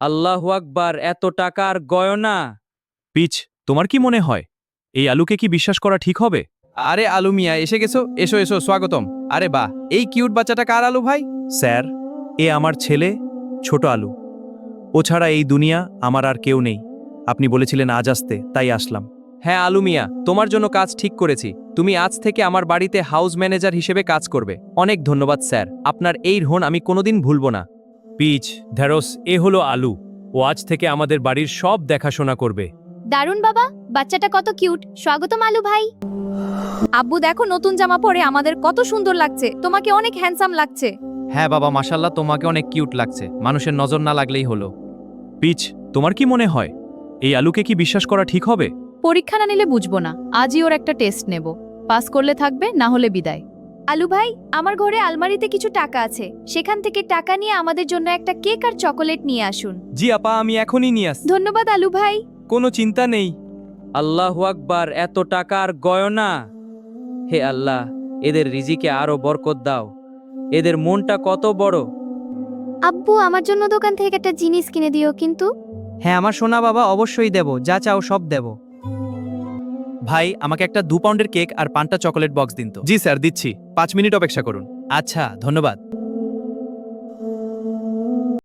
আল্লাহু আকবার, এত টাকার গয়না! পিচ, তোমার কি মনে হয় এই আলুকে কি বিশ্বাস করা ঠিক হবে? আরে আলু মিয়া, এসে গেছো? এসো এসো, স্বাগতম। আরে বাহ, এই কিউট বাচ্চাটা কার আলু ভাই? স্যার, এ আমার ছেলে, ছোট আলু। ও ছাড়া এই দুনিয়া আমার আর কেউ নেই। আপনি বলেছিলেন আজ আসতে, তাই আসলাম। হ্যাঁ আলু মিয়া, তোমার জন্য কাজ ঠিক করেছি। তুমি আজ থেকে আমার বাড়িতে হাউস ম্যানেজার হিসেবে কাজ করবে। অনেক ধন্যবাদ স্যার, আপনার এই ঋণ আমি কোনোদিন ভুলব না। পিচ, ঢ্যাঁড়স, এ হলো আলু। ও আজ থেকে আমাদের বাড়ির সব দেখাশোনা করবে। দারুণ বাবা, বাচ্চাটা কত কিউট। স্বাগতম আলু ভাই। আব্বু দেখো, নতুন জামা পরে আমাদের কত সুন্দর লাগছে। তোমাকে অনেক হ্যান্ডসাম লাগছে। হ্যাঁ বাবা, মাশাল্লাহ, তোমাকে অনেক কিউট লাগছে। মানুষের নজর না লাগলেই হলো। পিচ, তোমার কি মনে হয় এই আলুকে কি বিশ্বাস করা ঠিক হবে? পরীক্ষা না নিলে বুঝবো না। আজই ওর একটা টেস্ট নেব। পাস করলে থাকবে, না হলে বিদায়। আলু ভাই, আমার ঘরে আলমারিতে কিছু টাকা আছে, সেখান থেকে টাকা নিয়ে আমাদের জন্য একটা কেক আর চকোলেট নিয়ে আসুন। জি আপা, আমি এখনই নিয়ে আসছি। ধন্যবাদ আলু ভাই। কোনো চিন্তা নেই। আল্লাহু আকবার, এত টাকার গয়না! হে আল্লাহ, এদের রিজিকে আরো বরকত দাও। এদের মনটা কত বড়! আব্বু, আমার জন্য দোকান থেকে একটা জিনিস কিনে দিও কিন্তু। হ্যাঁ আমার সোনা বাবা, অবশ্যই দেব, যা চাও সব দেব। ভাই, আমাকে একটা 2 পাউন্ডের কেক আর 5টা চকোলেট বক্স দিন তো। জি স্যার, দিচ্ছি। 5 মিনিট অপেক্ষা করুন। আচ্ছা, ধন্যবাদ।